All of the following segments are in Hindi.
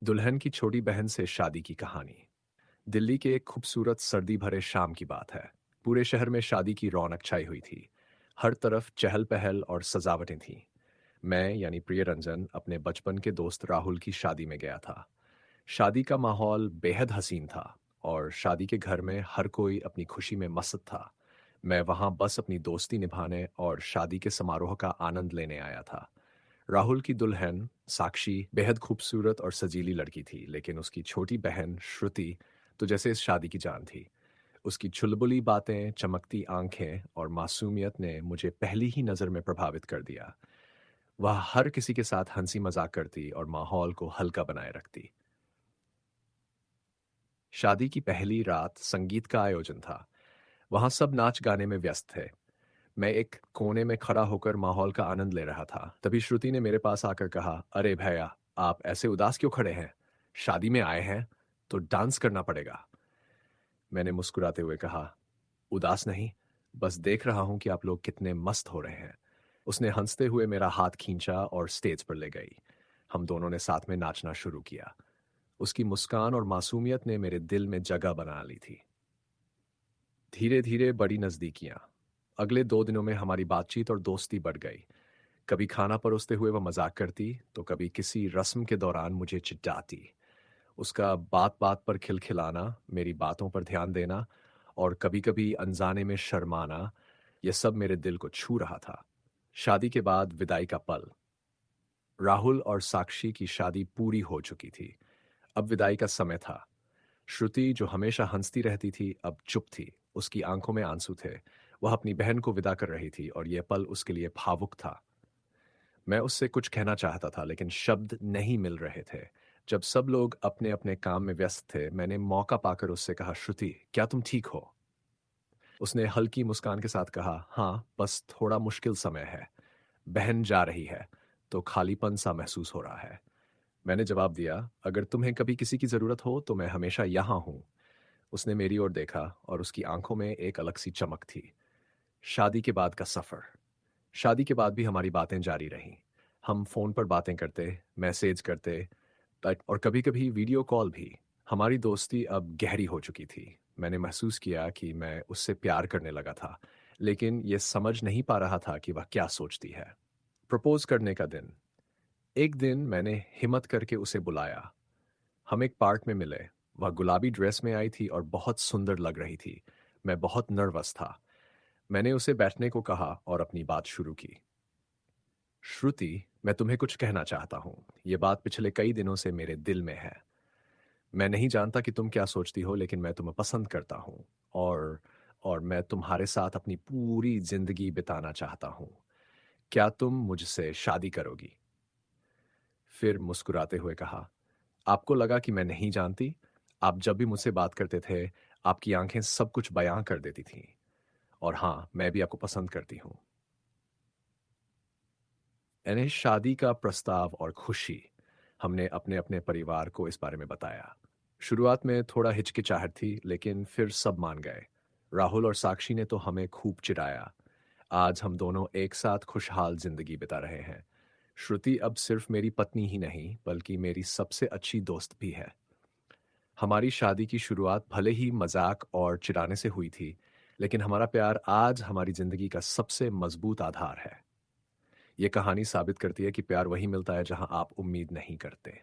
दुल्हन की छोटी बहन से शादी की कहानी। दिल्ली के एक खूबसूरत सर्दी भरे शाम की बात है। पूरे शहर में शादी की रौनक छाई हुई थी। हर तरफ चहल पहल और सजावटें थीं। मैं यानी प्रिय रंजन अपने बचपन के दोस्त राहुल की शादी में गया था। शादी का माहौल बेहद हसीन था और शादी के घर में हर कोई अपनी खुशी में मस्त था। मैं वहां बस अपनी दोस्ती निभाने और शादी के समारोह का आनंद लेने आया था। राहुल की दुल्हन साक्षी बेहद खूबसूरत और सजीली लड़की थी, लेकिन उसकी छोटी बहन श्रुति तो जैसे इस शादी की जान थी। उसकी चुलबुली बातें, चमकती आंखें और मासूमियत ने मुझे पहली ही नज़र में प्रभावित कर दिया। वह हर किसी के साथ हंसी मजाक करती और माहौल को हल्का बनाए रखती। शादी की पहली रात संगीत का आयोजन था। वहां सब नाच गाने में व्यस्त थे। मैं एक कोने में खड़ा होकर माहौल का आनंद ले रहा था। तभी श्रुति ने मेरे पास आकर कहा, अरे भैया, आप ऐसे उदास क्यों खड़े हैं? शादी में आए हैं तो डांस करना पड़ेगा। मैंने मुस्कुराते हुए कहा, उदास नहीं, बस देख रहा हूं कि आप लोग कितने मस्त हो रहे हैं। उसने हंसते हुए मेरा हाथ खींचा और स्टेज पर ले गई। हम दोनों ने साथ में नाचना शुरू किया। उसकी मुस्कान और मासूमियत ने मेरे दिल में जगह बना ली थी। धीरे धीरे बड़ी नजदीकियां। अगले 2 दिनों में हमारी बातचीत और दोस्ती बढ़ गई। कभी खाना परोसते हुए वह मजाक करती तो कभी किसी रस्म के दौरान मुझे चिढ़ाती। उसका बात बात पर खिलखिलाना, मेरी बातों पर ध्यान देना और कभी कभी अनजाने में शर्माना, यह सब मेरे दिल को छू रहा था। शादी के बाद विदाई का पल। राहुल और साक्षी की शादी पूरी हो चुकी थी। अब विदाई का समय था। श्रुति, जो हमेशा हंसती रहती थी, अब चुप थी। उसकी आंखों में आंसू थे। वह अपनी बहन को विदा कर रही थी और यह पल उसके लिए भावुक था। मैं उससे कुछ कहना चाहता था, लेकिन शब्द नहीं मिल रहे थे। जब सब लोग अपने अपने काम में व्यस्त थे, मैंने मौका पाकर उससे कहा, श्रुति, क्या तुम ठीक हो? उसने हल्की मुस्कान के साथ कहा, हाँ, बस थोड़ा मुश्किल समय है। बहन जा रही है तो खालीपन सा महसूस हो रहा है। मैंने जवाब दिया, अगर तुम्हें कभी किसी की जरूरत हो तो मैं हमेशा यहां हूं। उसने मेरी ओर देखा और उसकी आंखों में एक अलग सी चमक थी। शादी के बाद का सफर। शादी के बाद भी हमारी बातें जारी रहीं। हम फोन पर बातें करते, मैसेज करते, और कभी कभी वीडियो कॉल भी। हमारी दोस्ती अब गहरी हो चुकी थी। मैंने महसूस किया कि मैं उससे प्यार करने लगा था, लेकिन यह समझ नहीं पा रहा था कि वह क्या सोचती है। प्रपोज करने का दिन। एक दिन मैंने हिम्मत करके उसे बुलाया। हम एक पार्क में मिले। वह गुलाबी ड्रेस में आई थी और बहुत सुंदर लग रही थी। मैं बहुत नर्वस था। मैंने उसे बैठने को कहा और अपनी बात शुरू की। श्रुति, मैं तुम्हें कुछ कहना चाहता हूँ। ये बात पिछले कई दिनों से मेरे दिल में है। मैं नहीं जानता कि तुम क्या सोचती हो, लेकिन मैं तुम्हें पसंद करता हूँ और और मैं तुम्हारे साथ अपनी पूरी जिंदगी बिताना चाहता हूँ। क्या तुम मुझसे शादी करोगी? फिर मुस्कुराते हुए कहा, आपको लगा कि मैं नहीं जानती? आप जब भी मुझसे बात करते थे, आपकी आंखें सब कुछ बयां कर देती थीं। और हाँ, मैं भी आपको पसंद करती हूँ। यानी शादी का प्रस्ताव और खुशी। हमने अपने अपने परिवार को इस बारे में बताया। शुरुआत में थोड़ा हिचकिचाहट थी, लेकिन फिर सब मान गए। राहुल और साक्षी ने तो हमें खूब चिढ़ाया। आज हम दोनों एक साथ खुशहाल जिंदगी बिता रहे हैं। श्रुति अब सिर्फ मेरी पत्नी ही नहीं, बल्कि मेरी सबसे अच्छी दोस्त भी है। हमारी शादी की शुरुआत भले ही मजाक और चिढ़ाने से हुई थी, लेकिन हमारा प्यार आज हमारी जिंदगी का सबसे मजबूत आधार है। ये कहानी साबित करती है कि प्यार वही मिलता है जहां आप उम्मीद नहीं करते।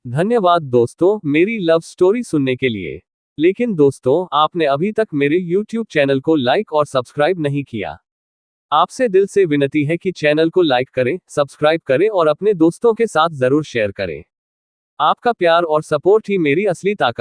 धन्यवाद दोस्तों मेरी लव स्टोरी सुनने के लिए। लेकिन दोस्तों आपने अभी तक मेरे YouTube चैनल को लाइक और सब्सक्राइब नहीं किया। आपसे दिल से विनती है कि चैनल को लाइक करें, सब्सक्राइब करें और अपने दोस्तों के साथ जरूर शेयर करें। आपका प्यार और सपोर्ट ही मेरी असली ताकत